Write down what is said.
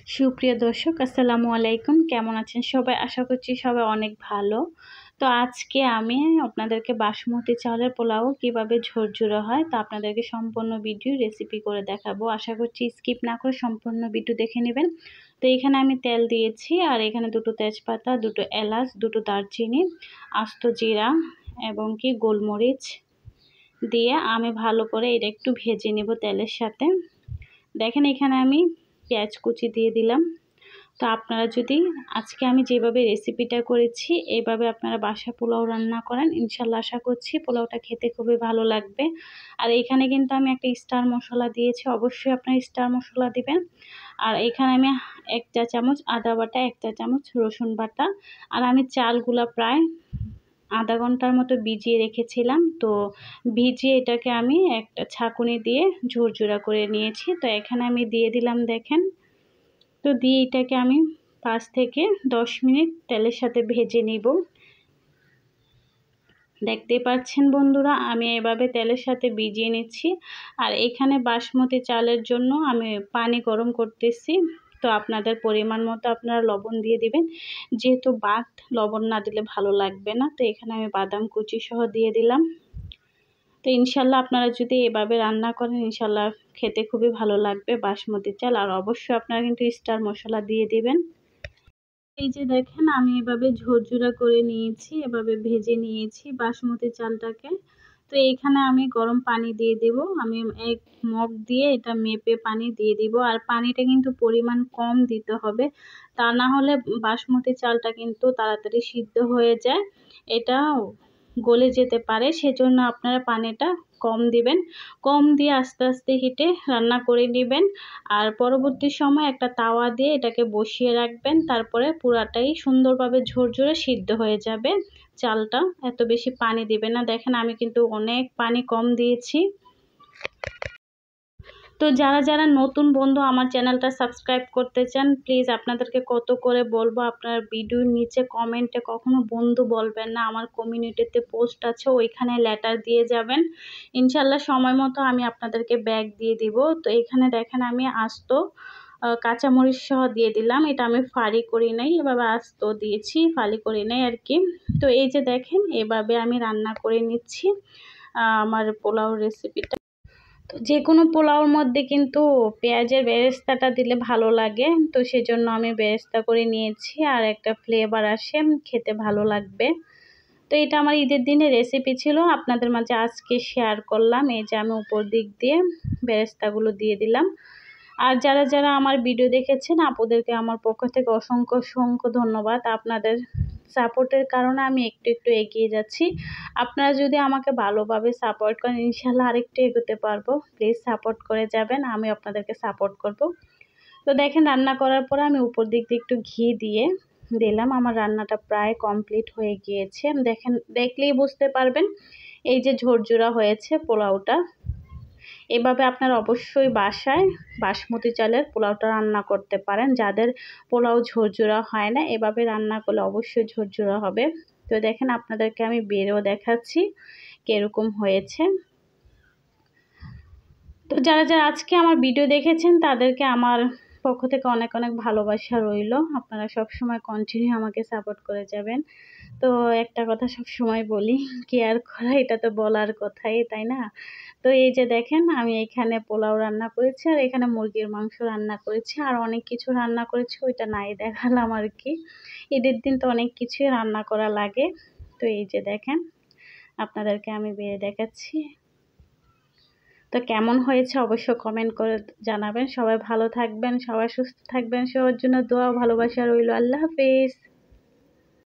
সুপ্রিয় দর্শক আসসালামু আলাইকুম। কেমন আছেন সবাই? আশা করছি সবাই অনেক ভালো। তো আজকে আমি আপনাদেরকে বাসমতি চালের পোলাও কিভাবে ঝরঝরে হয় তা আপনাদেরকে সম্পূর্ণ ভিডিও রেসিপি করে দেখাবো। আশা করছি স্কিপ না করে সম্পূর্ণ ভিডিও দেখে নেবেন। তো এখানে আমি তেল দিয়েছি আর এখানে দুটো তেজপাতা, দুটো এলাচ, দুটো দারচিনি, আস্ত জিরা এবং কি গোলমরিচ দিয়ে আমি ভালো করে এটা একটু ভেজে নেব তেলের সাথে। দেখেন এখানে আমি পেঁয়াজ কুচি দিয়ে দিলাম। তো আপনারা যদি আজকে আমি যেভাবে রেসিপিটা করেছি এইভাবে আপনারা বাসা পোলাও রান্না করেন, ইনশাল্লাহ আশা করছি পোলাওটা খেতে খুবই ভালো লাগবে। আর এখানে কিন্তু আমি একটা স্টার মশলা দিয়েছি, অবশ্যই আপনারা স্টার মশলা দিবেন। আর এখানে আমি 1 চা চামচ আদা বাটা, 1 চা চামচ রসুন বাটা, আর আমি চালগুলা প্রায় আধা ঘন্টার মতো ভিজিয়ে রেখেছিলাম। তো ভিজিয়ে এটাকে আমি একটা ছাঁকুনি দিয়ে ঝুরঝুরা করে নিয়েছি। তো এখানে আমি দিয়ে দিলাম দেখেন। তো দিয়ে এটাকে আমি 5 থেকে 10 মিনিট তেলের সাথে ভেজে নিব। দেখতেই পাচ্ছেন বন্ধুরা, আমি এভাবে তেলের সাথে ভিজিয়ে নিচ্ছি। আর এখানে বাসমতি চালের জন্য আমি পানি গরম করতেছি। তো আপনাদের পরিমাণ মতো আপনারা লবণ দিয়ে দিবেন, যেহেতু লবণ না দিলে ভালো লাগবে না। তো এখানে আমি বাদাম কুচি সহ দিয়ে দিলাম। তো ইনশাল্লাহ আপনারা যদি এভাবে রান্না করেন ইনশাল্লাহ খেতে খুবই ভালো লাগবে বাসমতি চাল। আর অবশ্যই আপনারা কিন্তু স্টার মশলা দিয়ে দিবেন। এই যে দেখেন আমি এভাবে ঝরঝরা করে নিয়েছি, এভাবে ভেজে নিয়েছি বাসমতি চালটাকে। তো এইখানে আমি গরম পানি দিয়ে দেব। আমি 1 মগ দিয়ে এটা মেপে পানি দিয়ে দিব। আর পানিটা কিন্তু পরিমাণ কম দিতে হবে, তা না হলে বাসমতি চালটা কিন্তু তাড়াতাড়ি সিদ্ধ হয়ে যায়, এটা গলে যেতে পারে। সেজন্য আপনারা পানিটা কম দিবেন। কম দিয়ে আস্তে আস্তে হিটে রান্না করে নেবেন। আর পরবর্তী সময় একটা তাওয়া দিয়ে এটাকে বসিয়ে রাখবেন। তারপরে পুরাটাই সুন্দরভাবে ঝরঝরে সিদ্ধ হয়ে যাবে চালটা। এত বেশি পানি দিবেন না। দেখেন আমি কিন্তু অনেক পানি কম দিয়েছি। তো যারা নতুন বন্ধু আমার চ্যানেলটা সাবস্ক্রাইব করতে চান, প্লিজ আপনাদেরকে কত করে বলবো, আপনার ভিডিওর নিচে কমেন্টে কখনো বন্ধু বলবেন না। আমার কমিউনিটিতে পোস্ট আছে, ওইখানে লেটার দিয়ে যাবেন। ইনশাল্লাহ সময় মতো আমি আপনাদেরকে ব্যাগ দিয়ে দিব। তো এখানে দেখেন আমি আস্ত কাঁচামরিচ সহ দিয়ে দিলাম। এটা আমি ফালি করি নাই, এভাবে আস্ত দিয়েছি, ফালি করি নাই আর কি। তো এই যে দেখেন এভাবে আমি রান্না করে নিচ্ছি আমার পোলাও রেসিপিটা। তো যে কোনো পোলাওর মধ্যে কিন্তু পেঁয়াজের বেরেস্তাটা দিলে ভালো লাগে। তো সেজন্য আমি বেরেস্তা করে নিয়েছি, আর একটা ফ্লেভার আসে, খেতে ভালো লাগবে। তো এটা আমার ঈদের দিনে রেসিপি ছিল, আপনাদের মাঝে আজকে শেয়ার করলাম। এই যে আমি উপর দিক দিয়ে বেরেস্তাগুলো দিয়ে দিলাম। আর যারা আমার ভিডিও দেখেছেন আপুদেরকে আমার পক্ষ থেকে অসংখ্য ধন্যবাদ। আপনাদের সাপোর্টের কারণে আমি একটু এগিয়ে যাচ্ছি। আপনারা যদি আমাকে ভালোভাবে সাপোর্ট করেন ইনশাল্লাহ আরেকটু এগোতে পারবো। প্লিজ সাপোর্ট করে যাবেন, আমি আপনাদেরকে সাপোর্ট করব। তো দেখেন রান্না করার পরে আমি উপর দিক দিয়ে একটু ঘি দিয়ে দিলাম। আমার রান্নাটা প্রায় কমপ্লিট হয়ে গিয়েছে। দেখেন, দেখলেই বুঝতে পারবেন এই যে ঝরঝরা হয়েছে পোলাওটা। এভাবে আপনারা অবশ্যই বাসায় বাসমতি চালের পোলাওটা রান্না করতে পারেন। যাদের পোলাও ঝরঝরা হয় না, এভাবে রান্না করলে অবশ্যই ঝরঝরা হবে। তো দেখেন আপনাদেরকে আমি বেরেও দেখাচ্ছি কিরকম হয়েছে। তো যারা আজকে আমার ভিডিও দেখেছেন তাদেরকে আমার পক্ষ থেকে অনেক ভালোবাসা রইল। আপনারা সবসময় কন্টিনিউ আমাকে সাপোর্ট করে যাবেন। তো একটা কথা সবসময় বলি, কেয়ার করা এটা তো বলার কথাই, তাই না? তো এই যে দেখেন আমি এখানে পোলাও রান্না করেছি, আর এখানে মুরগির মাংস রান্না করেছি, আর অনেক কিছু রান্না করেছি, ওইটা নাই দেখালাম আর কি। ঈদের দিন তো অনেক কিছুই রান্না করা লাগে। তো এই যে দেখেন আপনাদেরকে আমি বেড়ে দেখাচ্ছি। তো কেমন হয়েছে অবশ্যই কমেন্ট করে জানাবেন। সবাই ভালো থাকবেন, সবাই সুস্থ থাকবেন, সবার জন্য দোয়া ভালোবাসা রইল। আল্লাহ হাফেজ।